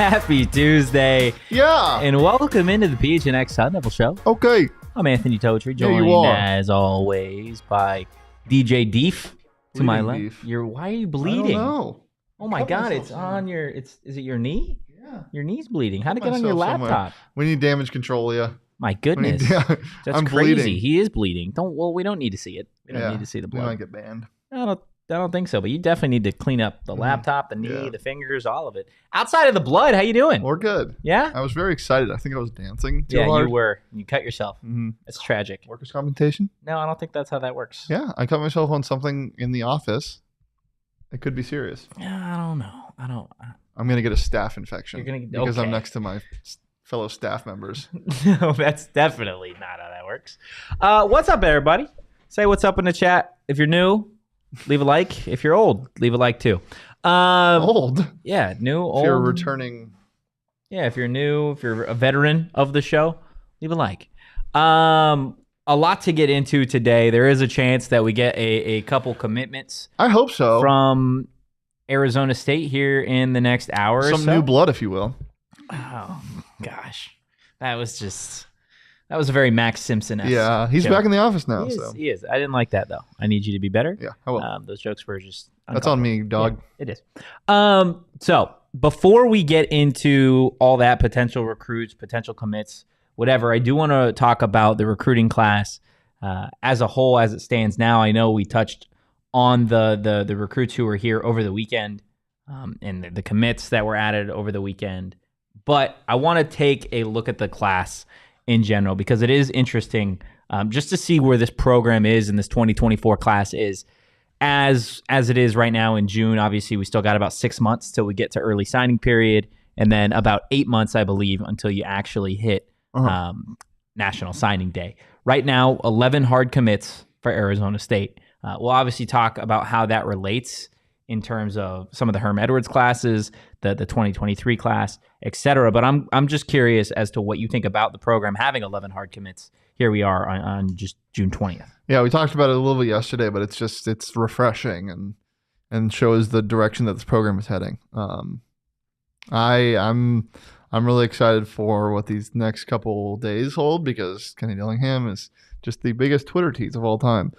Happy Tuesday. Yeah. And welcome into the PHNX Sun Devils show. Okay. I'm Anthony Totri, joined as always by DJ Deef to my left. Beef. Why are you bleeding? I don't know. Oh my God, it's on your, is it your knee? Yeah. Your knee's bleeding. How'd it get on your laptop? Somewhere. We need damage control, yeah. My goodness. That's I'm crazy. bleeding. He is bleeding. We don't need to see it. We don't need to see the blood. We might get banned. I don't think so, but you definitely need to clean up the laptop, the knee, the fingers, all of it. Outside of the blood, how you doing? We're good. Yeah? I was very excited. I think I was dancing too hard. You were. You cut yourself. Mm-hmm. It's tragic. Workers' compensation? No, I don't think that's how that works. Yeah, I cut myself on something in the office. It could be serious. Yeah, I don't know. I'm going to get a staph infection. You're gonna, because I'm next to my fellow staff members. No, that's definitely not how that works. What's up, everybody? Say what's up in the chat. If you're new, leave a like. If you're old, leave a like too. Old? Yeah, new, old. If you're returning. Yeah, if you're new, if you're a veteran of the show, leave a like. A lot to get into today. There is a chance that we get a couple commitments. I hope so. From Arizona State here in the next hour or so. Some new blood, if you will. Oh, gosh. That was a very Max Simpson-esque Yeah, he's joke. Back in the office now. He is. I didn't like that, though. I need you to be better. Yeah, I will. Those jokes were just That's on me, dog. Yeah, it is. So, before we get into all that, potential recruits, potential commits, whatever, I do want to talk about the recruiting class as a whole, as it stands now. I know we touched on the recruits who were here over the weekend and the commits that were added over the weekend. But I want to take a look at the class in general because it is interesting just to see where this program is and this 2024 class is. As it is right now in June, obviously we still got about 6 months till we get to early signing period, and then about 8 months, I believe, until you actually hit National Signing Day. Right now, 11 hard commits for Arizona State. We'll obviously talk about how that relates in terms of some of the Herm Edwards classes, the 2023 class, etc. But I'm just curious as to what you think about the program having 11 hard commits. Here we are on just June 20th. Yeah, we talked about it a little bit yesterday, but it's refreshing and shows the direction that this program is heading. I'm really excited for what these next couple days hold because Kenny Dillingham is just the biggest Twitter tease of all time.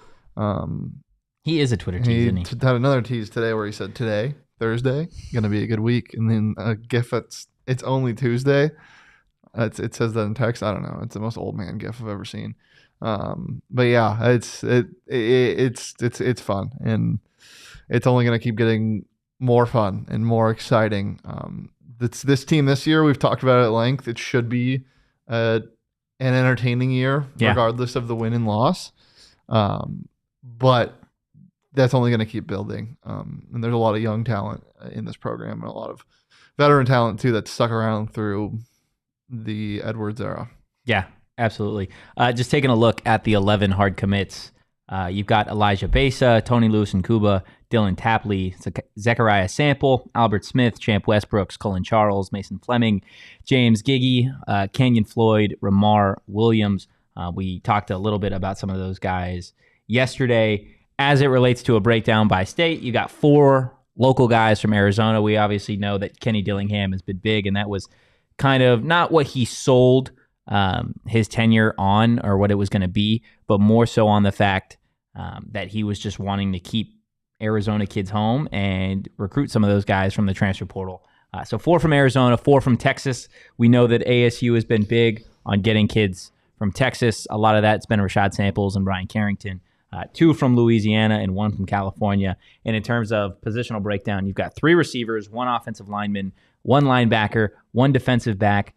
He is a Twitter tease, isn't he? Had another tease today where he said, today, Thursday, going to be a good week. And then a gif it's only Tuesday. It says that in text. I don't know. It's the most old man gif I've ever seen. But yeah, it's fun. And it's only going to keep getting more fun and more exciting. This team this year, we've talked about it at length. It should be an entertaining year, regardless of the win and loss. But that's only going to keep building. And there's a lot of young talent in this program and a lot of veteran talent, too, that's stuck around through the Edwards era. Yeah, absolutely. Just taking a look at the 11 hard commits. You've got Elijah Besa, Tony Lewis and Cuba, Dylan Tapley, Zechariah Sample, Albert Smith, Champ Westbrooks, Cullen Charles, Mason Fleming, James Giggy, Kenyon Floyd, Ramar Williams. We talked a little bit about some of those guys yesterday. As it relates to a breakdown by state, you got 4 local guys from Arizona. We obviously know that Kenny Dillingham has been big, and that was kind of not what he sold his tenure on or what it was going to be, but more so on the fact that he was just wanting to keep Arizona kids home and recruit some of those guys from the transfer portal. So 4 from Arizona, 4 from Texas. We know that ASU has been big on getting kids from Texas. A lot of that's been Rashad Samples and Brian Carrington. 2 from Louisiana and 1 from California. And in terms of positional breakdown, you've got 3 receivers, 1 offensive lineman, 1 linebacker, 1 defensive back,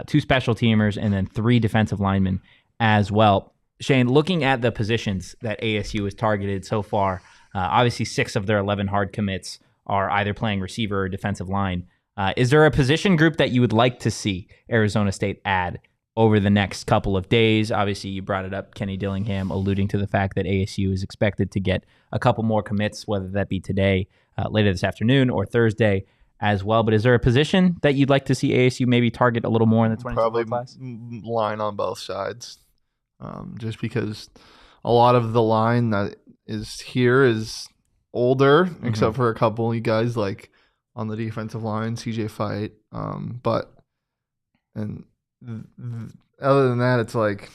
2 special teamers, and then 3 defensive linemen as well. Shane, looking at the positions that ASU has targeted so far, obviously 6 of their 11 hard commits are either playing receiver or defensive line. Is there a position group that you would like to see Arizona State add over the next couple of days? Obviously, you brought it up, Kenny Dillingham, alluding to the fact that ASU is expected to get a couple more commits, whether that be today, later this afternoon, or Thursday as well. But is there a position that you'd like to see ASU maybe target a little more in the 2024 class? Probably line on both sides, just because a lot of the line that is here is older, except for a couple of you guys like on the defensive line, CJ Fight. But other than that, it's like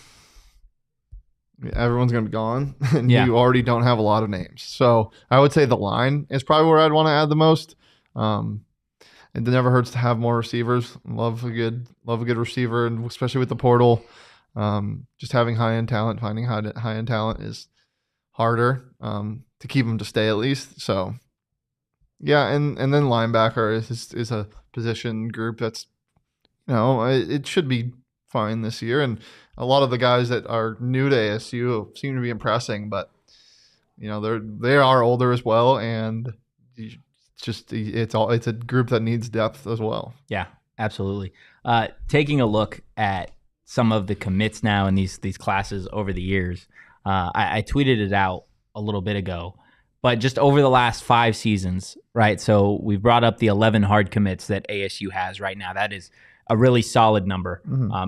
everyone's going to be gone, and you already don't have a lot of names. So I would say the line is probably where I'd want to add the most. It never hurts to have more receivers. Love a good receiver, and especially with the portal, just having high-end talent, finding high-end talent is harder to keep them to stay at least. So, yeah, and then linebacker is a position group that's, it should be fine this year. And a lot of the guys that are new to ASU seem to be impressing, but they are older as well, and it's a group that needs depth as well. Yeah, absolutely. Taking a look at some of the commits now in these classes over the years, I tweeted it out a little bit ago, but just over the last 5 seasons, right? So we've brought up the 11 hard commits that ASU has right now. That is a really solid number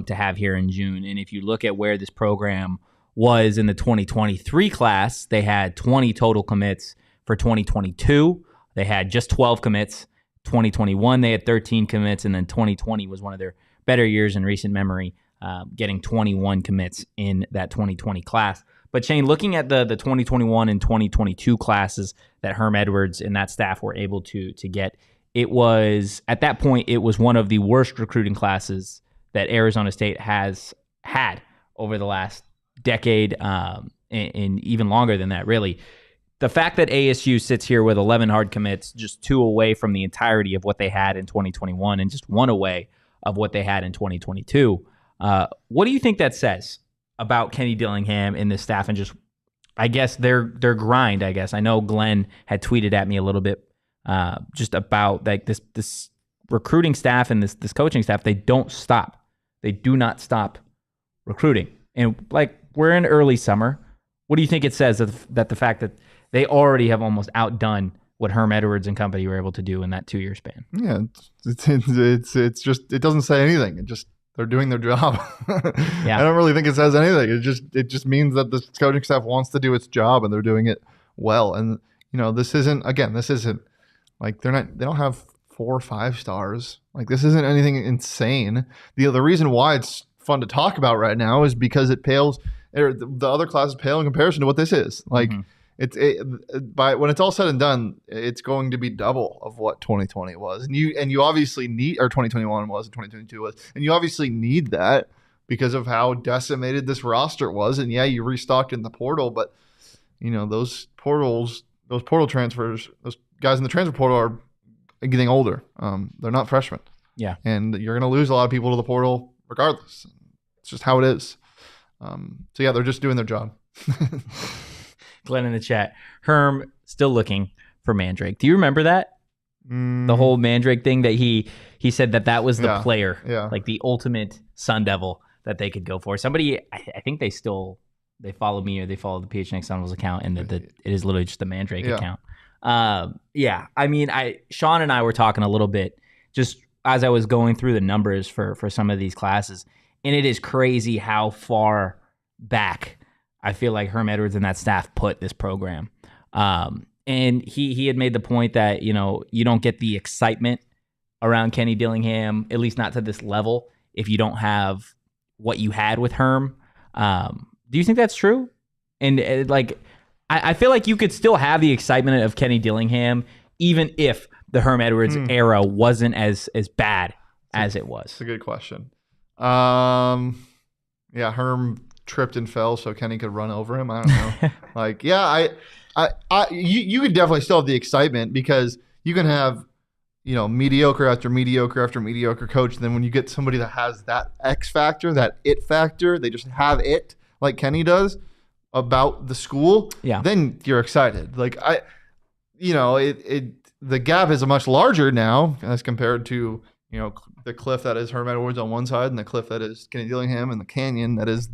to have here in June. And if you look at where this program was in the 2023 class, they had 20 total commits. For 2022, they had just 12 commits. 2021, they had 13 commits. And then 2020 was one of their better years in recent memory, getting 21 commits in that 2020 class. But Shane, looking at the 2021 and 2022 classes that Herm Edwards and that staff were able to get, it was, at that point, it was one of the worst recruiting classes that Arizona State has had over the last decade, and even longer than that, really. The fact that ASU sits here with 11 hard commits, just 2 away from the entirety of what they had in 2021 and just 1 away of what they had in 2022, what do you think that says about Kenny Dillingham and this staff and just, I guess, their grind, I guess? I know Glenn had tweeted at me a little bit just about like this recruiting staff and this coaching staff. They don't stop. They do not stop recruiting. And like, we're in early summer. What do you think it says that the fact that they already have almost outdone what Herm Edwards and company were able to do in that 2-year span? Yeah, it's just, it doesn't say anything. It just, they're doing their job. Yeah. I don't really think it says anything. It just means that the coaching staff wants to do its job and they're doing it well. And this isn't like they don't have 4 or 5 stars. Like, this isn't anything insane. The reason why it's fun to talk about right now is because it pales, or the other classes pale in comparison to what this is. Like, when it's all said and done, it's going to be double of what 2020 was, and you obviously need, or 2021 was, and 2022 was, and you obviously need that because of how decimated this roster was. And yeah, you restocked in the portal, but those portal transfers, those guys in the transfer portal are getting older. They're not freshmen. Yeah, and you're going to lose a lot of people to the portal regardless. It's just how it is. So yeah, they're just doing their job. Glenn in the chat, Herm still looking for Mandrake. Do you remember that? The whole Mandrake thing that he said that was the player, like the ultimate Sun Devil that they could go for. Somebody, I think they follow me or they follow the PHNX Sun Devils account, and it is literally just the Mandrake account. I mean, Sean and I were talking a little bit just as I was going through the numbers for some of these classes, and it is crazy how far back I feel like Herm Edwards and that staff put this program. And he had made the point that, you don't get the excitement around Kenny Dillingham, at least not to this level, if you don't have what you had with Herm. Do you think that's true? And I feel like you could still have the excitement of Kenny Dillingham, even if the Herm Edwards era wasn't as bad as it was. It's a good question. Herm tripped and fell so Kenny could run over him. I don't know. You could definitely still have the excitement because you can have, mediocre after mediocre after mediocre coach. And then when you get somebody that has that X factor, that it factor, they just have it like Kenny does about the school. Yeah. Then you're excited. Like the gap is much larger now as compared to, the cliff that is Herm Edwards on one side and the cliff that is Kenny Dillingham and the canyon that is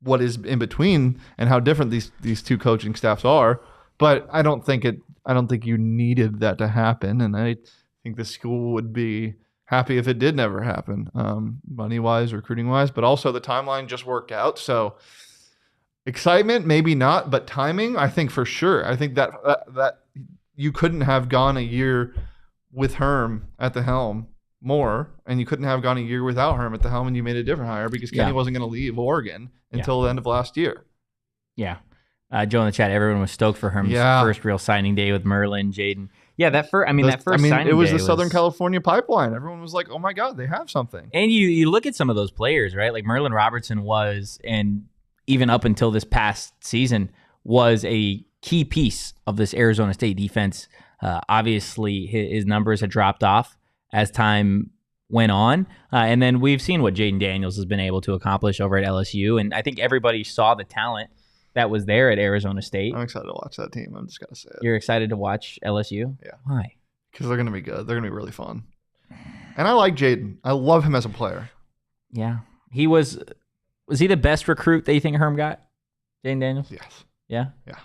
what is in between, and how different these two coaching staffs are. But I don't think you needed that to happen, and I think the school would be happy if it did never happen, money wise, recruiting wise, but also the timeline just worked out. So excitement, maybe not, but timing, I think for sure. I think that you couldn't have gone a year with Herm at the helm more, and you couldn't have gone a year without Herm at the helm, and you made a different hire because Kenny wasn't going to leave Oregon until the end of last year. Yeah. Joe in the chat, everyone was stoked for Herm's first real signing day with Merlin, Jaden. Yeah, that first signing it was day the Southern California pipeline. Everyone was like, oh my God, they have something. And you look at some of those players, right? Like Merlin Robertson was, and even up until this past season, was a key piece of this Arizona State defense. Obviously, his numbers had dropped off as time went on. And then we've seen what Jaden Daniels has been able to accomplish over at LSU. And I think everybody saw the talent that was there at Arizona State. I'm excited to watch that team. I'm just going to say it. You're excited to watch LSU? Yeah. Why? Because they're going to be good. They're going to be really fun. And I like Jaden. I love him as a player. Yeah. He was he the best recruit that you think Herm got? Jaden Daniels? Yes. Yeah? Yeah.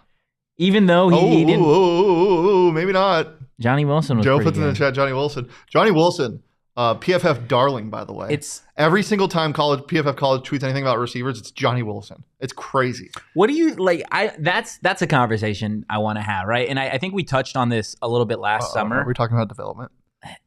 Even though he didn't... maybe not. Johnny Wilson was Joe pretty puts in the chat Johnny Wilson. Johnny Wilson, PFF darling, by the way. It's every single time PFF College tweets anything about receivers, it's Johnny Wilson. It's crazy. What do you like? That's a conversation I want to have, right? And I think we touched on this a little bit last summer. Are we talking about development?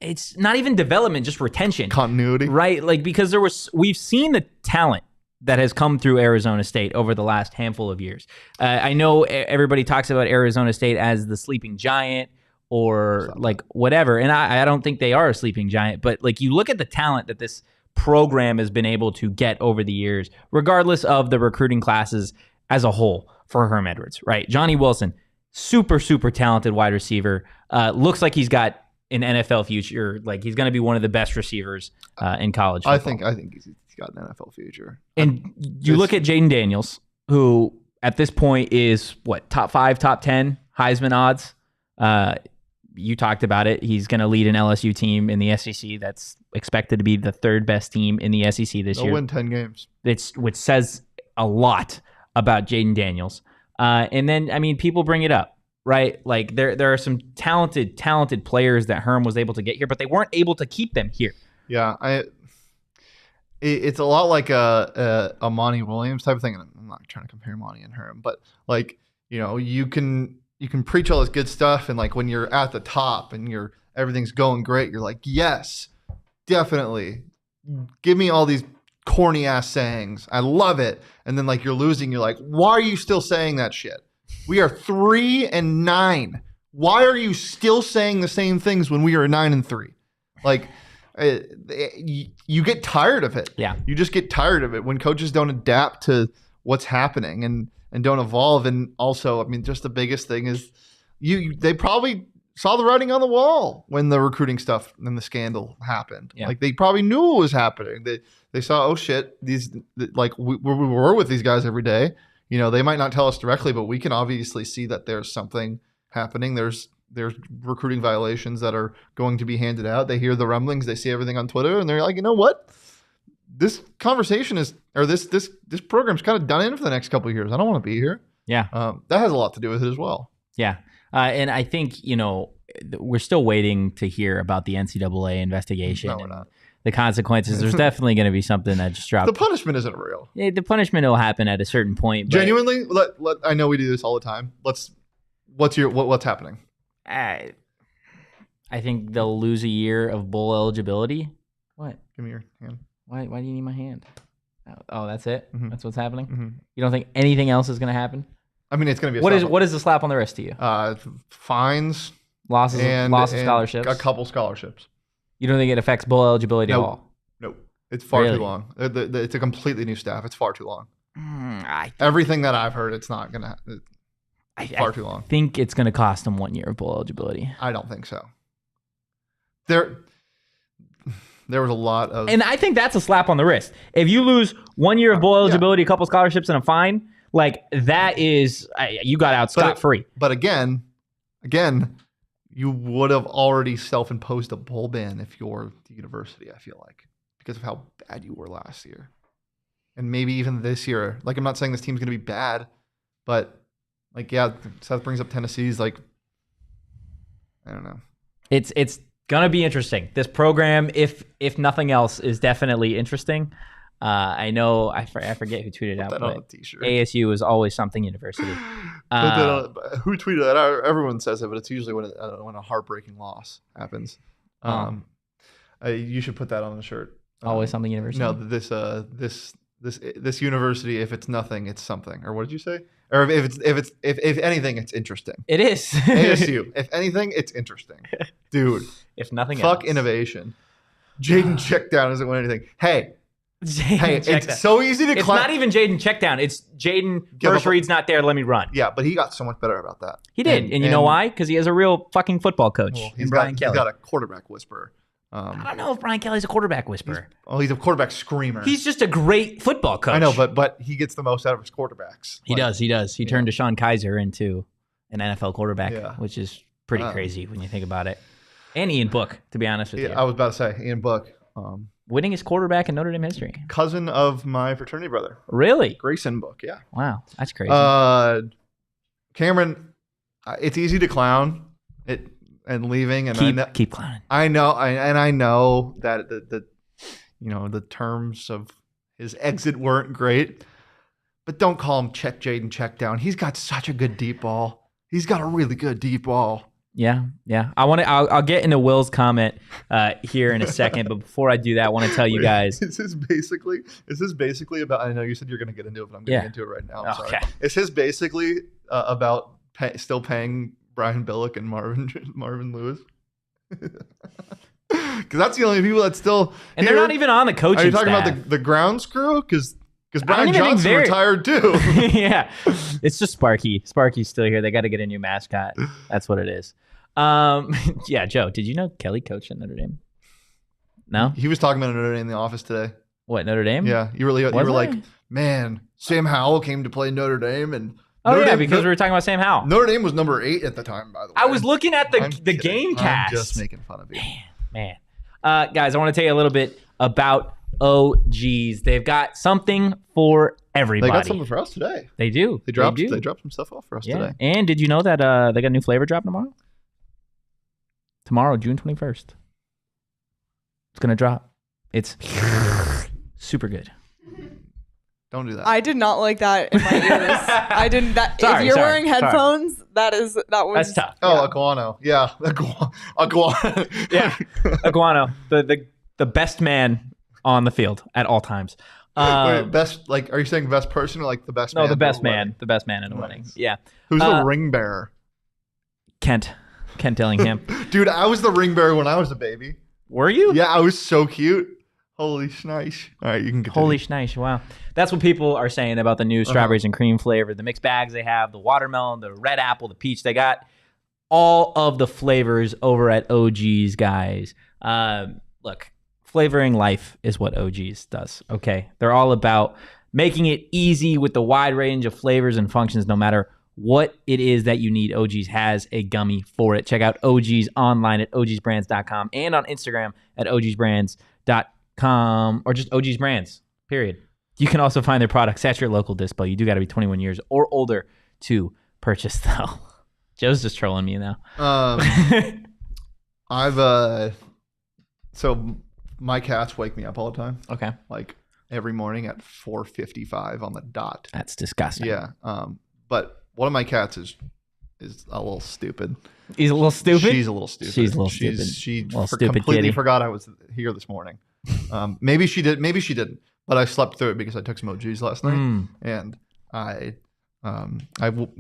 It's not even development, just retention, continuity, right? Like because we've seen the talent that has come through Arizona State over the last handful of years. I know everybody talks about Arizona State as the sleeping giant or like whatever, and I don't think they are a sleeping giant, but like you look at the talent that this program has been able to get over the years, regardless of the recruiting classes as a whole for Herm Edwards, right? Johnny Wilson, super, super talented wide receiver. Looks like he's got an NFL future. Like he's going to be one of the best receivers in college football. I think he's got an NFL future. And you look at Jaden Daniels, who at this point is what, top 5, top 10 Heisman odds. You talked about it. He's going to lead an LSU team in the SEC that's expected to be the third best team in the SEC this year. They'll win 10 games. Which says a lot about Jaden Daniels. And then, I mean, people bring it up, right? Like there are some talented players that Herm was able to get here, but they weren't able to keep them here. Yeah, it's a lot like a Monty Williams type of thing. And I'm not trying to compare Monty and Herm, but like, you know, you can preach all this good stuff, and like when you're at the top and everything's going great, you're like, yes, definitely. Give me all these corny ass sayings. I love it. And then like you're losing, you're like, why are you still saying that shit? We are 3-9. Why are you still saying the same things when we are 9-3? Like you get tired of it. Yeah. You just get tired of it when coaches don't adapt to what's happening and don't evolve. And also, I mean, just the biggest thing is they probably saw the writing on the wall when the recruiting stuff and the scandal happened. Yeah. Like they probably knew it was happening. They saw, oh shit, these like we were with these guys every day. You know, they might not tell us directly, but we can obviously see that there's something happening. There's recruiting violations that are going to be handed out. They hear the rumblings, they see everything on Twitter, and they're like, you know what? This conversation is, or this program's kind of done in for the next couple of years. I don't want to be here. Yeah. That has a lot to do with it as well. Yeah. And I think, you know, we're still waiting to hear about the NCAA investigation. No, we're not. The consequences. There's definitely going to be something that just dropped. The punishment isn't real. Yeah, the punishment will happen at a certain point. But genuinely, I know we do this all the time. What's happening? I think they'll lose a year of bowl eligibility. What? Give me your hand. Why do you need my hand? Oh, that's it? Mm-hmm. That's what's happening? Mm-hmm. You don't think anything else is going to happen? I mean, it's going to be what is the slap on the wrist to you? Fines. Loss of scholarships? A couple scholarships. You don't think it affects bowl eligibility at all? Nope. It's far too long. It's a completely new staff. It's far too long. Everything that I've heard, it's not going to far too long. I think it's going to cost them 1 year of bowl eligibility. I don't think so. There was a lot of... And I think that's a slap on the wrist. If you lose 1 year of bowl eligibility, a couple scholarships, and a fine, like that is... you got out scot-free. But again, you would have already self-imposed a bowl ban if you're the university, I feel like, because of how bad you were last year. And maybe even this year. Like, I'm not saying this team's going to be bad, but, like, yeah, Seth brings up Tennessee's, like, I don't know. It's going to be interesting. This program, if nothing else, is definitely interesting. I know I forget who tweeted out, Put that on a but t-shirt. ASU is always something university. Who tweeted that? Everyone says it, but it's usually when a heartbreaking loss happens. You should put that on the shirt. Always something university. No, this university. If it's nothing, it's something. Or what did you say? Or if anything, it's interesting. It is ASU. If anything, it's interesting, dude. If nothing fuck else. innovation. Jaden Checkdown doesn't win anything. Hey, it's Checkdown. so easy to. It's not even Jaden Checkdown. It's Jaden first read's not there. Let me run. Yeah, but he got so much better about that. He did, and you know why? Because he has a real fucking football coach. He's Brian Kelly. He's got a quarterback whisperer. I don't know if Brian Kelly's a quarterback whisperer. He's a quarterback screamer. He's just a great football coach. I know, but he gets the most out of his quarterbacks. He does. He turned Deshaun Kaiser into an NFL quarterback, which is pretty crazy when you think about it. And Ian Book, to be honest with you. I was about to say, Ian Book. Winningest quarterback in Notre Dame history. Cousin of my fraternity brother. Really? Grayson Book, yeah. Wow, that's crazy. Cameron, it's easy to clown it and leaving, and keep clowning. I know that the terms of his exit weren't great, but don't call him Jaden Checkdown. He's got such a good deep ball. He's got a really good deep ball. Yeah. I'll get into Will's comment here in a second, but before I do that, I want to tell you guys. Is this basically about? I know you said you're going to get into it, but I'm getting into it right now. I'm sorry. Is this basically about still paying Brian Billick and Marvin Lewis? Because that's the only people that still. And they're not even on the coaching staff. Are you talking about the grounds crew? Because Brian Johnson retired too. Yeah, it's just Sparky. Sparky's still here. They got to get a new mascot. That's what it is. Yeah, Joe, did you know Kelly coached at Notre Dame? No? He was talking about Notre Dame in the office today. What, Notre Dame? Yeah, you were like, man, Sam Howell came to play Notre Dame, and because we were talking about Sam Howell. Notre Dame was number 8 at the time, by the way. I was looking at the game cast. I'm just making fun of you. Man. Guys, I want to tell you a little bit about OGs. They've got something for everybody. They got something for us today. They do. They dropped some stuff off for us today. And did you know that they got a new flavor drop tomorrow? Tomorrow, June 21st. It's going to drop. It's super good. Don't do that. I did not like that in my ears. I didn't. If you're wearing headphones, that was. That's tough. Oh, Iguano. Yeah. Iguano. Yeah. Iguano. The best man on the field at all times. Wait, best, like, are you saying best person or like the best man? No, the best man. The best man in a wedding. Yeah. Who's the ring bearer? Kent Dillingham. Dude, I was the ring bearer when I was a baby. Were you? Yeah, I was so cute. Holy schnice. All right, you can continue. Holy schnice. Wow. That's what people are saying about the new strawberries and cream flavor, the mixed bags they have, the watermelon, the red apple, the peach. They got all of the flavors over at OG's, guys. Look, flavoring life is what OG's does, okay? They're all about making it easy with the wide range of flavors and functions no matter what it is that you need. OG's has a gummy for it. Check out OG's online at ogsbrands.com and on Instagram at ogsbrands.com or just OG's Brands, period. You can also find their products at your local dispo. You do got to be 21 years or older to purchase, though. Joe's just trolling me now. So my cats wake me up all the time. Okay. Like every morning at 4:55 on the dot. That's disgusting. Yeah. But one of my cats is a little stupid. He's a little stupid? She's a little stupid. She's a little stupid. She completely kitty. Forgot I was here this morning. Maybe she did. Maybe she didn't. But I slept through it because I took some OGs last night. And I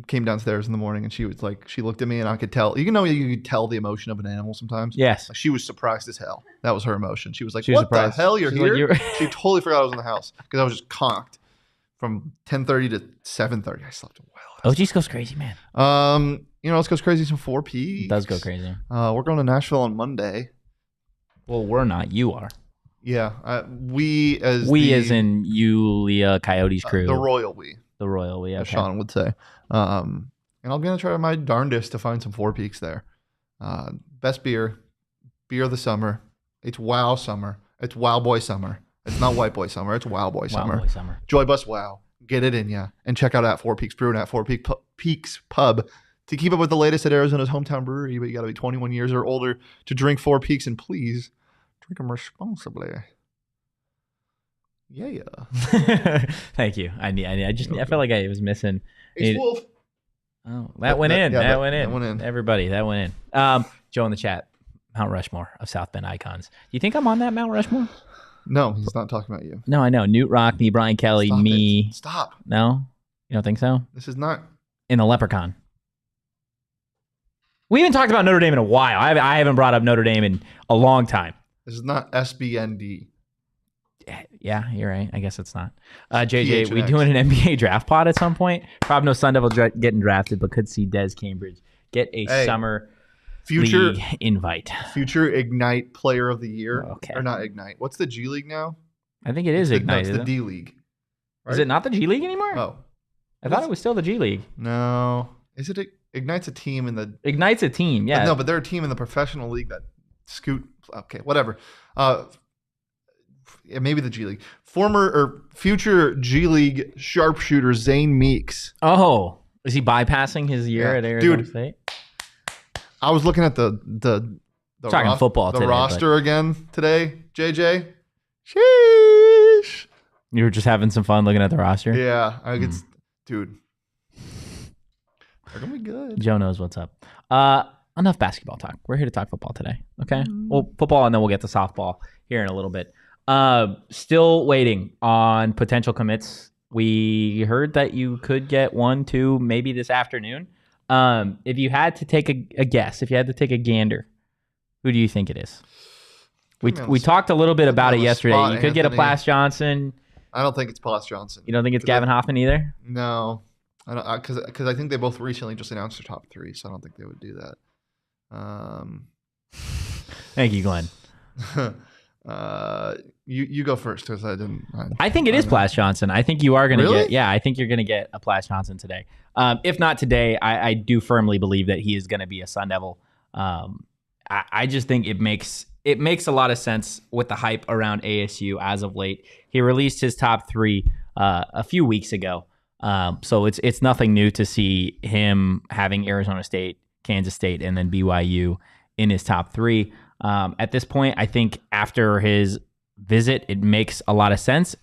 came downstairs in the morning and she was like, she looked at me and I could tell. You know, you could tell the emotion of an animal sometimes. Yes. Like, she was surprised as hell. That was her emotion. She was like, was what surprised. the hell? You're She's here? like, She totally forgot I was in the house because I was just conked from 10:30 to 7:30. I slept well. OG's goes crazy, man. You know, let's go crazy. Some 4 P. It does go crazy. We're going to Nashville on Monday. Well, we're not. You are. Yeah. We as in Yulia Coyotes crew. The royal we. The royal we, okay. As Sean would say. And I'm going to try my darndest to find some 4 Peaks there. Best beer of the summer. It's Wow Summer. It's Wow Boy Summer. It's not White Boy Summer. It's Wow Boy Summer. Wow Boy Summer. Joy Bus Wow. Get it in ya. And check out at 4 Peaks Brew and at 4 Peaks Pub to keep up with the latest at Arizona's hometown brewery. But you got to be 21 years or older to drink 4 Peaks, and please drink them responsibly. Yeah. Thank you. I felt like I was missing. Ace Wolf. Oh, that went in. That went in. Everybody, that went in. Joe in the chat, Mount Rushmore of South Bend icons. Do you think I'm on that Mount Rushmore? No, he's not talking about you. No, I know. Newt Rockney, Brian Kelly, Stop me. It. Stop. No? You don't think so? This is not. In the Leprechaun. We haven't talked about Notre Dame in a while. I haven't brought up Notre Dame in a long time. This is not SBND. Yeah, you're right. I guess it's not. JJ, PHNX. we doing an NBA draft pod at some point? Probably no Sun Devil getting drafted, but could see Des Cambridge get a summer league invite. Future Ignite Player of the Year. Okay. Or not Ignite. What's the G League now? I think it is Ignite. It's the D League. Right? Is it not the G League anymore? Oh. I thought it was still the G League. No. Is it Ignite's a team in the... Ignite's a team, yeah. No, but they're a team in the professional league that scoot... Okay, whatever. Yeah, maybe the G League. Future G League sharpshooter Zane Meeks. Oh, is he bypassing his year at Arizona State? I was looking at the football the today, roster again today. JJ, sheesh. You were just having some fun looking at the roster. Yeah, dude, they're gonna be good. Joe knows what's up. Enough basketball talk. We're here to talk football today. Okay, well, football, and then we'll get to softball here in a little bit. Still waiting on potential commits. We heard that you could get 1, 2, maybe this afternoon. If you had to take a guess, if you had to take a gander, who do you think it is? We talked a little bit about it yesterday. You could get a Plas Johnson. I don't think it's Plas Johnson. You don't think it's Gavin Hoffman either? No, I don't, because I think they both recently just announced their top 3, so I don't think they would do that. Thank you, Glenn. You go first because I didn't. I think it is Plas Johnson. I think you are going to get. Yeah, I think you're going to get a Plas Johnson today. If not today, I do firmly believe that he is going to be a Sun Devil. I just think it makes a lot of sense with the hype around ASU as of late. He released his top 3 a few weeks ago, so it's nothing new to see him having Arizona State, Kansas State, and then BYU in his top 3. At this point, I think after his visit, it makes a lot of sense.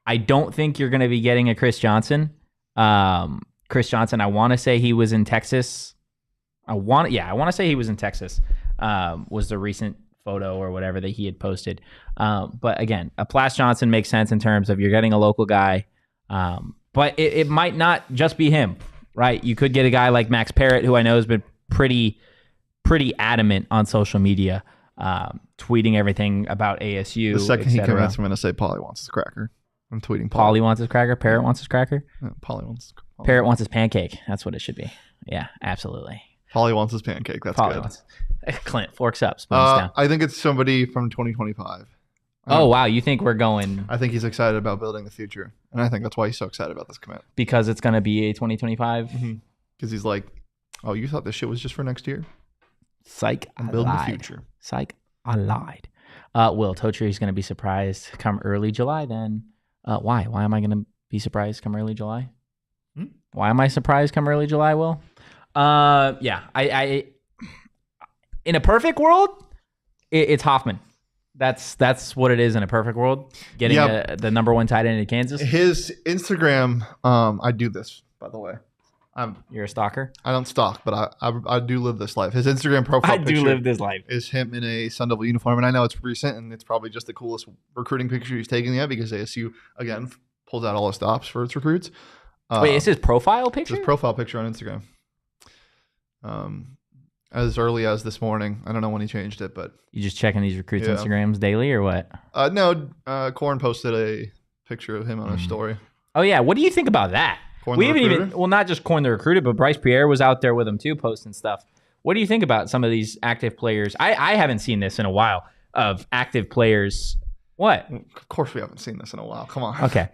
I don't think you're going to be getting a Chris Johnson. Chris Johnson, I want to say he was in Texas. I want to say he was in Texas. Was the recent photo or whatever that he had posted. But again, a Plas Johnson makes sense in terms of you're getting a local guy. But it might not just be him, right? You could get a guy like Max Parrott, who I know has been pretty adamant on social media, tweeting everything about ASU. The second he commits, I'm going to say Pauly wants his cracker. I'm tweeting Pauly wants his cracker. Parrott wants his cracker. Pauly wants. Parrott wants his pancake. That's what it should be. Yeah, absolutely. Pauly wants his pancake. That's Pauly good. Wants. Clint, forks up, spoons down. I think it's somebody from 2025. Oh, wow. You think we're going... I think he's excited about building the future. And I think that's why he's so excited about this commit. Because it's going to be a 2025? Because he's like, oh, you thought this shit was just for next year? Psych, I'm building the future. Psych, I lied. Will Totri is going to be surprised come early July then. Why? Why am I going to be surprised come early July? Why am I surprised come early July, Will? Yeah, I in a perfect world, it's Hoffman. That's what it is in a perfect world. Getting the number 1 tight end in Kansas. His Instagram, I do this, by the way. You're a stalker? I don't stalk, but I do live this life. His Instagram profile picture live this life. Is him in a Sun Devil uniform. And I know it's recent, and it's probably just the coolest recruiting picture he's taken yet because ASU, again, pulls out all the stops for its recruits. Wait, is his profile picture? It's his profile picture on Instagram. As early as this morning. I don't know when he changed it, but... You just checking these recruits' Instagrams daily or what? No, Corn posted a picture of him on his story. Oh, yeah. What do you think about that? Corn we haven't even... Well, not just Corn the Recruiter, but Bryce Pierre was out there with him too, posting stuff. What do you think about some of these active players? I haven't seen this in a while of active players... What? Of course we haven't seen this in a while. Come on. Okay.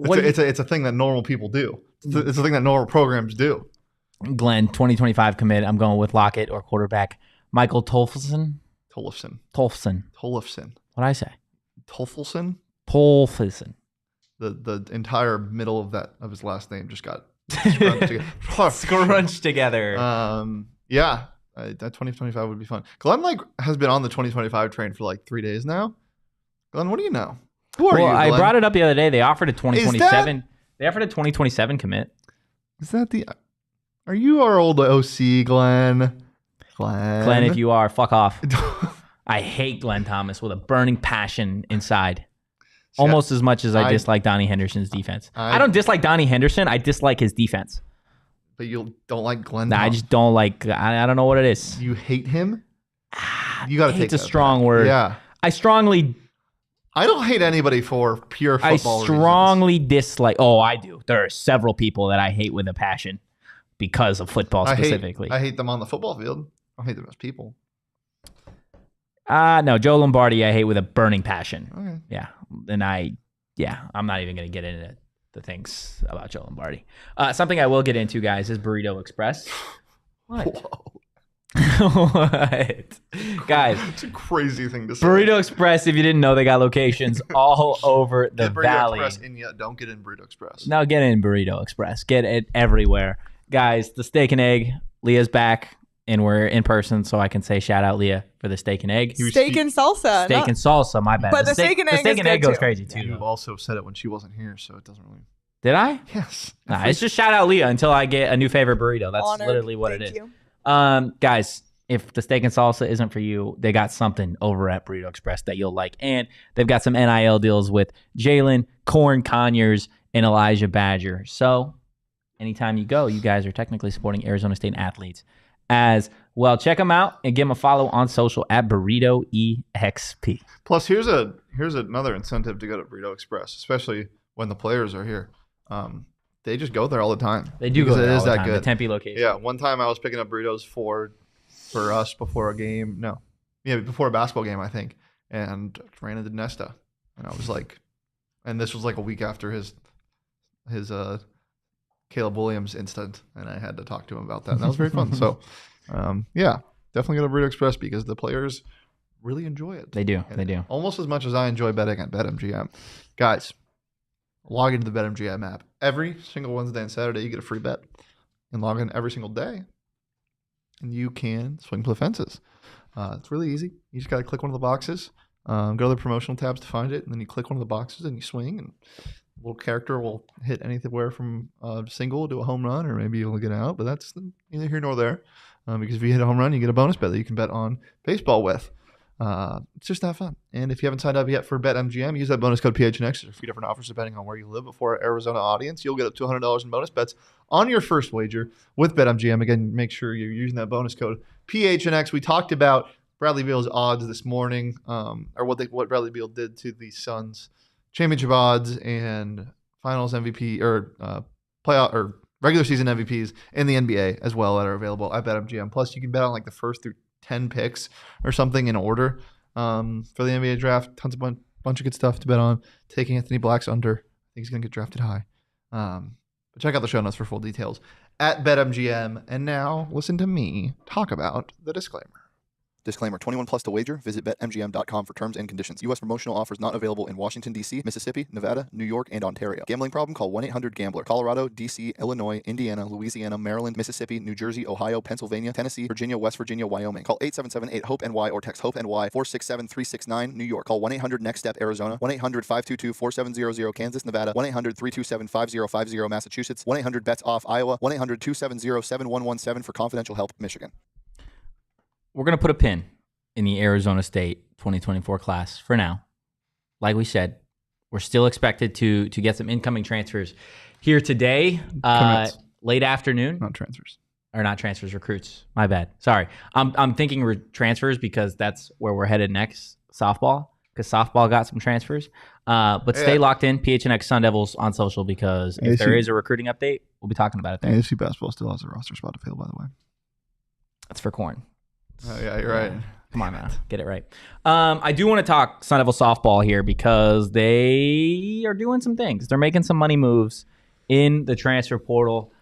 It's a thing that normal people do. It's a thing that normal programs do. Glenn, 2025 commit. I'm going with Lockett or quarterback Michael Tollefson. Tollefson. What'd I say? Tollefson. The entire middle of his last name just got scrunched together. Yeah. That 2025 would be fun. Glenn has been on the 2025 train for 3 days now. Glenn, what do you know? Who are you, Glenn? I brought it up the other day. They offered a 2027. They offered a 2027 commit. Is that the? Are you our old OC, Glenn? Glenn, if you are, fuck off. I hate Glenn Thomas with a burning passion inside. Almost as much as I dislike Donnie Henderson's defense. I don't dislike Donnie Henderson. I dislike his defense. But you don't like Glenn Thomas? I just don't like. I don't know what it is. You hate him? You got to take Hate's a strong word. Yeah. I don't hate anybody for pure football reasons. I strongly dislike. Oh, I do. There are several people that I hate with a passion because of football specifically. I hate them on the football field. I hate them as people. No, Joe Lombardi I hate with a burning passion. Okay. Yeah. And I'm not even going to get into the things about Joe Lombardi. Something I will get into, guys, is Burrito Express. What? Whoa. What? Guys. It's a crazy thing to say. Burrito Express, if you didn't know, they got locations all over the valley. Express in yet. Don't get in Burrito Express. No, get in Burrito Express. Get it everywhere. Guys, the steak and egg, Leah's back. And we're in person, so I can say shout out Leah for the steak and egg. Steak and salsa. Steak and salsa, my bad. But the steak and egg goes crazy too. You've also said it when she wasn't here, so it doesn't really. Did I? Yes. Nah, it's just shout out Leah until I get a new favorite burrito. That's Honored. literally what Thank it is. you. Guys, if the steak and salsa isn't for you, they got something over at Burrito Express that you'll like. And they've got some NIL deals with Jalen, Corn Conyers, and Elijah Badger. So anytime you go, you guys are technically supporting Arizona State athletes as well. Check them out and give them a follow on social at Burrito EXP. Plus, here's another incentive to go to Burrito Express, especially when the players are here. They just go there all the time. They do go there all the that time. good. The Tempe location. Yeah, one time I was picking up burritos for us before a game. No, yeah, before a basketball game, I think, and ran into Nesta, and I was like, and this was like a week after his Caleb Williams incident, and I had to talk to him about that. And that was very fun. So, yeah, definitely go to Burrito Express because the players really enjoy it. They do. And they do. Almost as much as I enjoy betting at BetMGM. Guys, log into the BetMGM app. Every single Wednesday and Saturday, you get a free bet. And log in every single day, and you can swing for the fences. It's really easy. You just got to click one of the boxes, go to the promotional tabs to find it, and then you click one of the boxes and you swing, and a little character will hit anywhere from a single to a home run, or maybe you'll get out, but that's neither here nor there. Because if you hit a home run, you get a bonus bet that you can bet on baseball with. It's just that fun. And if you haven't signed up yet for BetMGM, use that bonus code PHNX. There's a few different offers depending on where you live. But for our Arizona audience, you'll get up to $200 in bonus bets on your first wager with BetMGM. Again, make sure you're using that bonus code PHNX. We talked about Bradley Beal's odds this morning, or what Bradley Beal did to the Suns' championship odds and finals MVP or playoff or regular season MVPs in the NBA as well that are available at BetMGM. Plus, you can bet on like the first through 10 picks or something in order for the NBA draft. Tons of bunch of good stuff to bet on. Taking Anthony Black's under. I think he's going to get drafted high. But check out the show notes for full details at BetMGM. And now listen to me talk about the disclaimer. Disclaimer, 21 plus to wager. Visit BetMGM.com for terms and conditions. U.S. promotional offers not available in Washington, D.C., Mississippi, Nevada, New York, and Ontario. Gambling problem? Call 1-800-GAMBLER. Colorado, D.C., Illinois, Indiana, Louisiana, Maryland, Mississippi, New Jersey, Ohio, Pennsylvania, Tennessee, Virginia, West Virginia, Wyoming. Call 877-8-HOPE-NY or text HOPE-NY 467-369, New York. Call 1-800-NEXT-STEP, Arizona. 1-800-522-4700, Kansas, Nevada. 1-800-327-5050, Massachusetts. 1-800-BETS-OFF, Iowa. 1-800-270-7117 for confidential help, Michigan. We're going to put a pin in the Arizona State 2024 class for now. Like we said, we're still expected to get some incoming transfers here today, late afternoon. Not transfers. Or not transfers, recruits. My bad. Sorry. I'm thinking transfers because that's where we're headed next, softball, because softball got some transfers. But stay locked in, PHNX Sun Devils on social, because if there is a recruiting update, we'll be talking about it there. ASU basketball still has a roster spot to fill, by the way. That's for corn. Oh, yeah, you're right. Come on now. Get it right. I do want to talk Sun Devil softball here because they are doing some things. They're making some money moves in the transfer portal,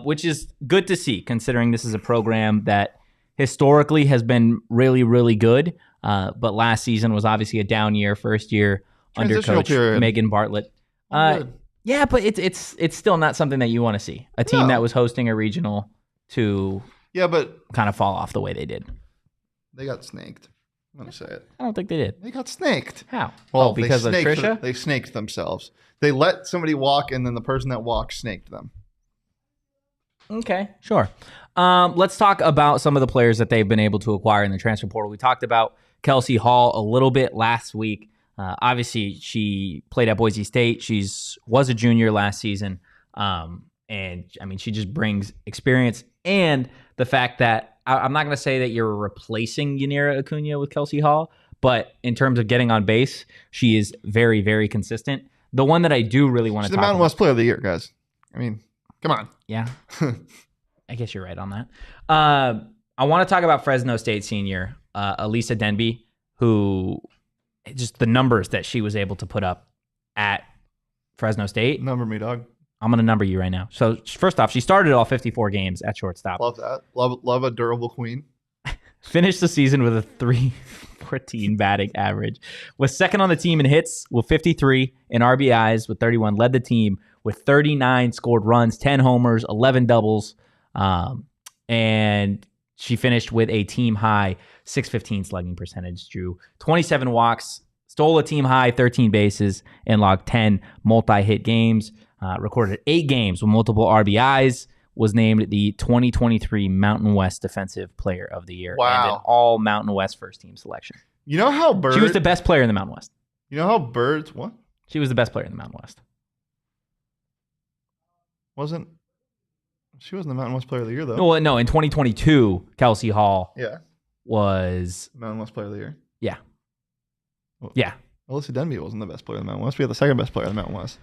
which is good to see considering this is a program that historically has been really, really good. But last season was obviously a down year, first year under Coach Megan Bartlett. Yeah, but it's still not something that you want to see. A team that was hosting a regional to... Yeah, but kind of fall off the way they did. They got snaked. I'm going to say it. I don't think they did. They got snaked. How? Well, because of Trisha? They snaked themselves. They let somebody walk, and then the person that walked snaked them. Okay, sure. Let's talk about some of the players that they've been able to acquire in the transfer portal. We talked about Kelsey Hall a little bit last week. Obviously, she played at Boise State. Was a junior last season. And, I mean, she just brings experience. And the fact that I'm not going to say that you're replacing Yanira Acuna with Kelsey Hall, but in terms of getting on base, she is very, very consistent. The one that I do really want to talk about. She's the Mountain West Player of the Year, guys. I mean, come on. Yeah. I guess you're right on that. I want to talk about Fresno State senior, Elisa Denby, who just the numbers that she was able to put up at Fresno State. Number me, dog. I'm going to number you right now. So first off, she started all 54 games at shortstop. Love that. Love a durable queen. Finished the season with a .314 batting average. Was second on the team in hits with 53 and RBIs with 31. Led the team with 39 scored runs, 10 homers, 11 doubles. And she finished with a team high 615 slugging percentage, drew 27 walks, stole a team high 13 bases, and logged 10 multi-hit games. Recorded 8 games with multiple RBIs, was named the 2023 Mountain West Defensive Player of the Year. Wow. And an all Mountain West first team selection. You know how Bird... She was the best player in the Mountain West. You know how Birds... What? She was the best player in the Mountain West. She wasn't the Mountain West Player of the Year, though. No, in 2022, Kelsey Hall was... Mountain West Player of the Year. Yeah. Well, yeah. Alyssa Denby wasn't the best player in the Mountain West. We had the second best player in the Mountain West.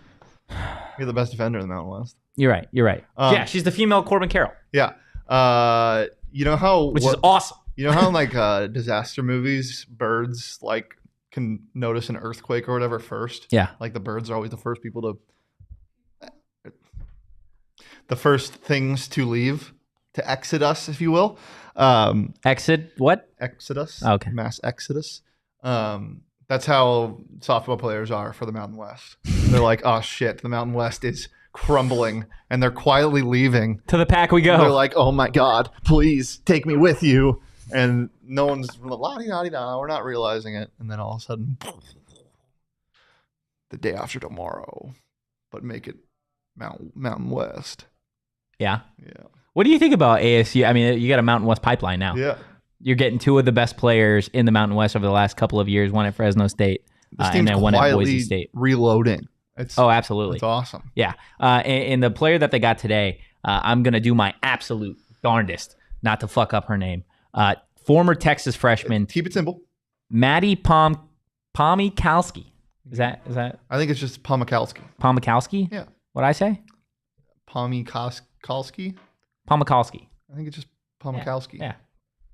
We had the best defender in the Mountain West. You're right. Yeah, she's the female Corbin Carroll. Yeah. You know how... Which is awesome. You know how in like disaster movies, birds like can notice an earthquake or whatever first? Yeah. Like the birds are always the first people to... The first things to leave, to exit us, if you will. Exit what? Exodus. Okay. Mass exodus. That's how softball players are for the Mountain West. They're like, oh shit, the Mountain West is crumbling, and they're quietly leaving. To the pack we go. They're like, oh my God, please take me with you. And no one's la-di-da-di-da, we're not realizing it. And then all of a sudden, the day after tomorrow, but make it Mountain West. Yeah. Yeah. What do you think about ASU? I mean, you got a Mountain West pipeline now. Yeah. You're getting 2 of the best players in the Mountain West over the last couple of years. One at Fresno State, and then one at Boise State. Reloading. Absolutely. It's awesome. Yeah. And the player that they got today, I'm going to do my absolute darndest not to fuck up her name. Former Texas freshman. Keep it simple. Maddie Pomykowski. Is that? I think it's just Pomykowski. Pomykowski? Yeah. What'd I say? Pomykowski? Pomykowski. I think it's just Pomykowski. Yeah.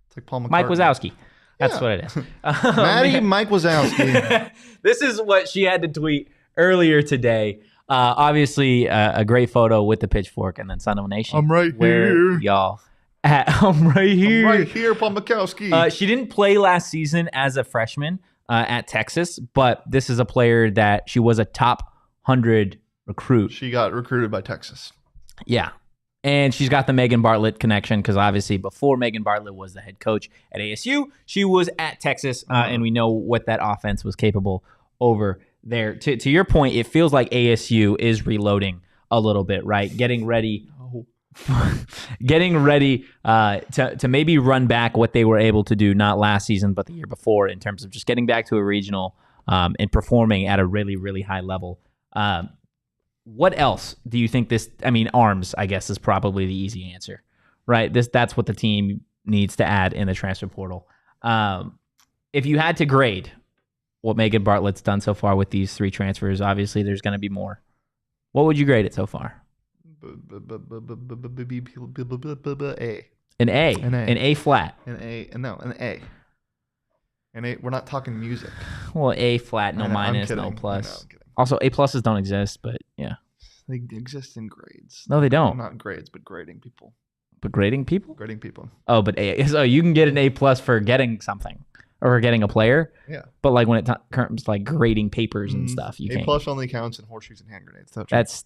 It's like Paul McCartney. Mike Wazowski. That's what it is. Maddie Mike Wazowski. This is what she had to tweet earlier today. Obviously, a great photo with the pitchfork and then Son of a Nation. I'm right here. Y'all. I'm right here. I'm right here, Paul Mikowski. She didn't play last season as a freshman at Texas, but this is a player that she was a top 100 recruit. She got recruited by Texas. Yeah. And she's got the Megan Bartlett connection because obviously before Megan Bartlett was the head coach at ASU, she was at Texas, and we know what that offense was capable over there. To your point, it feels like ASU is reloading a little bit, right? Getting ready to maybe run back what they were able to do not last season but the year before in terms of just getting back to a regional and performing at a really, really high level. What else do you think arms, I guess, is probably the easy answer, right? That's what the team needs to add in the transfer portal. If you had to grade what Megan Bartlett's done so far with these 3 transfers, obviously there's going to be more. What would you grade it so far? A. An A. An A flat. An A. No, an A. An A. We're not talking music. Well, A flat, no minus, no plus. Also, A pluses don't exist, but yeah. They exist in grades. No, they don't. Not grades, but grading people. But grading people? Grading people. Oh, but A. So you can get an A plus for getting something or for getting a player. Yeah. But like when it comes to like grading papers and stuff, you can't. A plus only counts in horseshoes and hand grenades.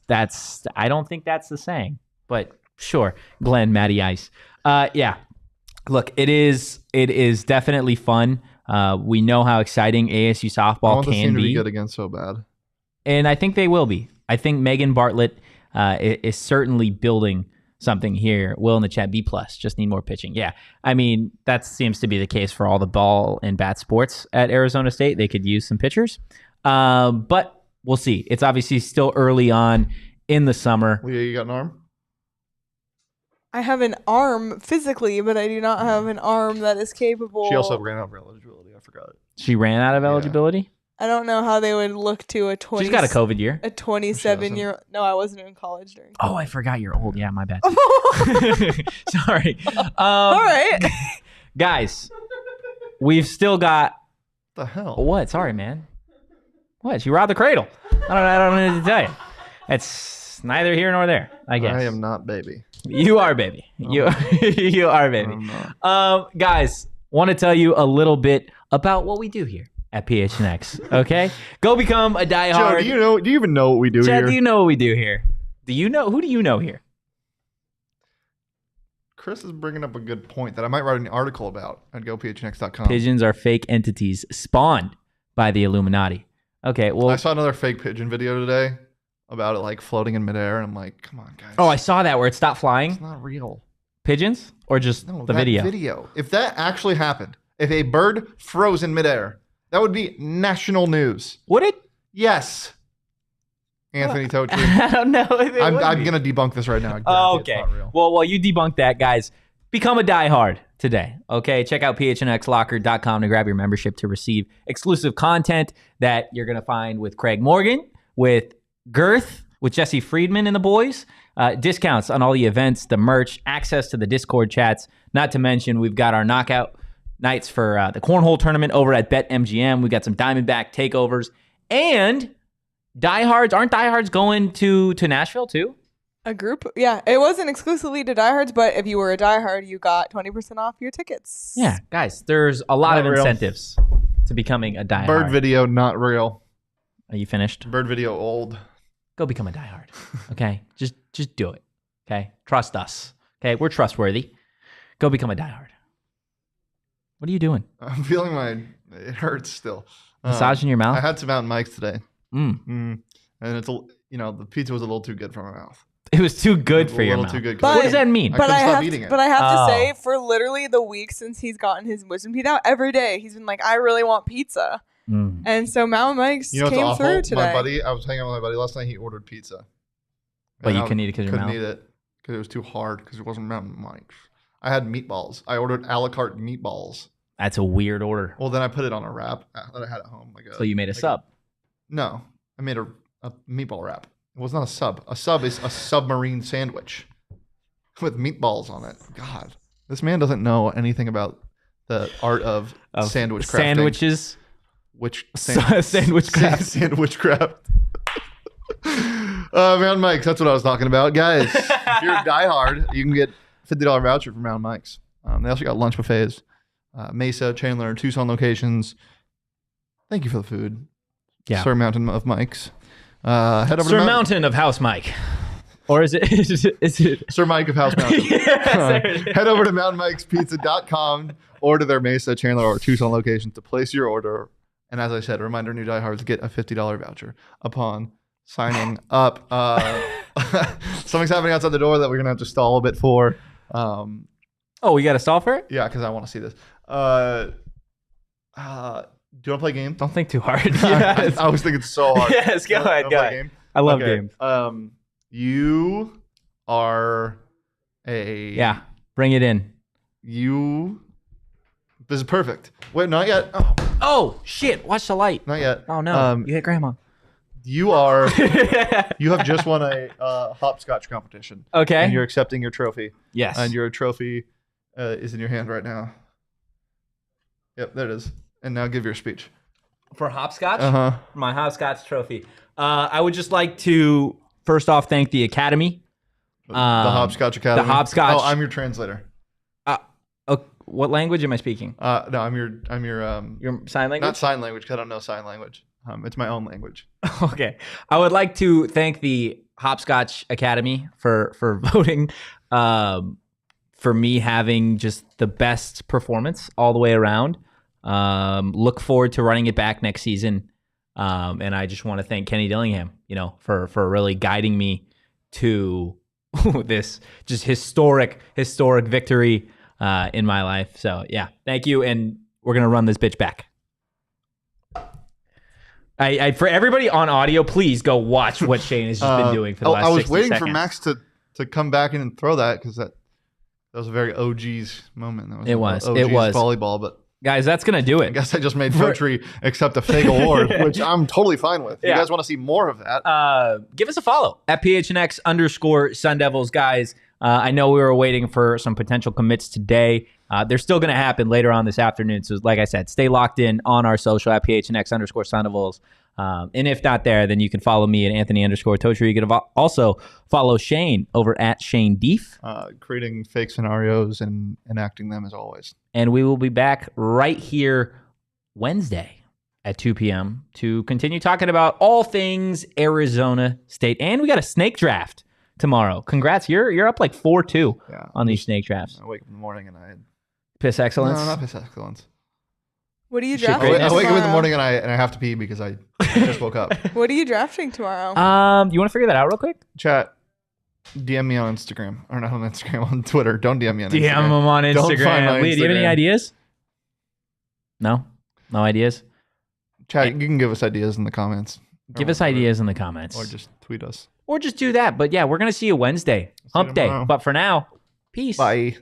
That's. I don't think that's the saying, but sure. Glenn, Matty Ice. Yeah. Look, it is definitely fun We know how exciting ASU I softball want this team can to be be. good again so bad. And I think they will be. I think Megan Bartlett is certainly building something here. Will in the chat, B+. Just need more pitching. Yeah. I mean, that seems to be the case for all the ball and bat sports at Arizona State. They could use some pitchers. But we'll see. It's obviously still early on in the summer. Leah, you got an arm? I have an arm physically, but I do not have an arm that is capable. She also ran out of eligibility. I forgot it. She ran out of eligibility? I don't know how they would look to a 20. She's got a COVID year. A 27-year. No, I wasn't in college during. Oh, I forgot you're old. Yeah, my bad. Sorry. All right. Guys, we've still got. What the hell? What? Sorry, man. What? You robbed the cradle. I don't know what to tell you. It's neither here nor there, I guess. I am not baby. You are baby. You are baby. Guys, want to tell you a little bit about what we do here at PHNX. Okay, go become a diehard. Joe, do you even know what we do Chad, here? do you know what we do here? Do you know? Who do you know here? Chris is bringing up a good point that I might write an article about at gophnx.com. Pigeons are fake entities spawned by the Illuminati. Okay, well, I saw another fake pigeon video today about it like floating in midair, and I'm like, come on, guys. oh, I saw that where it stopped It's flying. not real. Pigeons or just No, the that video? If that actually happened, if a bird froze in midair, that would be national news. Would it? Yes. Anthony Totri. I don't know. If it I'm would be. going to debunk this right now. I Oh, guarantee okay. It's not real. Well, while you debunk that, guys, become a diehard today. Okay, check out phnxlocker.com to grab your membership to receive exclusive content that you're gonna find with Craig Morgan, with Girth, with Jesse Friedman and the boys. Discounts on all the events, the merch, access to the Discord chats. Not to mention, we've got our knockout nights for the cornhole tournament over at BetMGM. We got some Diamondback takeovers and diehards. Aren't diehards going to Nashville too? A group? Yeah. It wasn't exclusively to diehards, but if you were a diehard, you got 20% off your tickets. Yeah, guys, there's a lot Not of real. incentives to becoming a diehard. Bird video, not real. Are you finished? Bird video, old. Go become a diehard. Okay, just do it. Okay, trust us. Okay, we're trustworthy. Go become a diehard. What are you doing? I'm feeling it hurts still. Massaging your mouth? I had some Mountain Mike's today. Mm. And it's, the pizza was a little too good for my mouth. It was too good for a your little mouth. too good. But- What does that mean? I couldn't stop have eating to, it. but I have Oh. to say, for literally the week since he's gotten his wisdom teeth out, every day he's been like, I really want pizza. Mm. And so Mountain Mike's You know what's came awful? through today. My buddy, I was hanging out with my buddy last night. He ordered pizza. But And you I couldn't eat it because your couldn't mouth? eat it because it was too hard because it wasn't Mountain Mike's. I had meatballs. I ordered a la carte meatballs. That's a weird order. Well, then I put it on a wrap that I had at home. So you made a sub. No, I made a meatball wrap. It was not a sub. A sub is a submarine sandwich with meatballs on it. God, this man doesn't know anything about the art of sandwich crafting. Sandwiches. Sandwich craft. Sandwich craft. Mountain Mike's. That's what I was talking about, guys. If you're a diehard, you can get $50 voucher for Mountain Mike's. They also got lunch buffets. Mesa, Chandler, Tucson locations. Thank you for the food. Yeah. Sir Mountain of Mike's. Head over Sir to Mountain of House Mike. Or is it? Sir Mike of House Mountain. Yes, there it is. Head over to mountainmikespizza.com or to their Mesa, Chandler, or Tucson locations to place your order. And as I said, reminder, new diehards get a $50 voucher upon signing up. Something's happening outside the door that we're going to have to stall a bit for. Oh, we got to stall for it? Yeah, because I want to see this. Do you want to play a game? Don't think too hard. Yes. I was thinking so hard. Yes, go ahead. Wanna Go play a ahead. game? I love Okay. games. You are a... Yeah, bring it in. This is perfect. Wait, not yet. Oh, Oh, shit. Watch the light. not yet. Oh, no. You hit grandma. You are... You have just won a hopscotch competition. Okay. And you're accepting your trophy. Yes. And your trophy is in your hand right now. Yep, there it is. And now give your speech. For hopscotch? Uh-huh. My hopscotch trophy. I would just like to, first off, thank the Academy. The Hopscotch Academy. The Hopscotch. Oh, I'm your translator. What language am I speaking? No, I'm your Your sign language? not sign language because I don't know sign language. It's my own language. Okay. I would like to thank the Hopscotch Academy for voting for me having just the best performance all the way around. Look forward to running it back next season. And I just want to thank Kenny Dillingham, for really guiding me to this just historic victory in my life. So yeah, thank you. And we're going to run this bitch back. I for everybody on audio, please go watch what Shane has just been doing for the last 60 seconds. I was waiting for Max to come back in and throw that because that was a very OG's moment. It was volleyball, but guys, that's going to do it. I guess I just made Totri accept a fake award, which I'm totally fine with. If you guys want to see more of that, give us a follow at PHNX _Sun Devils, guys. I know we were waiting for some potential commits today. They're still going to happen later on this afternoon. So like I said, stay locked in on our social at PHNX _Sun Devils. And if not there, then you can follow me at Anthony _Totri. You can also follow Shane over at Shane Deef. Creating fake scenarios and enacting them as always. And we will be back right here Wednesday at 2 p.m. to continue talking about all things Arizona State. And we got a snake draft tomorrow. Congrats. You're up like 4-2 on these snake drafts. I wake up in the morning and I had piss excellence. No, not piss excellence. What are you drafting? I wake up in the morning and I have to pee because I just woke up. What are you drafting tomorrow? You want to figure that out real quick? Chat. DM me on Instagram. Or not on Instagram, on Twitter. Don't DM me on DM Instagram. them on Instagram. Don't find my Lee, do you have any Instagram. ideas? No ideas? Chat, you can give us ideas in the comments. Give us ideas in the comments. Or just tweet us. Or just do that. But yeah, we're going to see you Wednesday. Hump day. tomorrow. But for now, peace. Bye.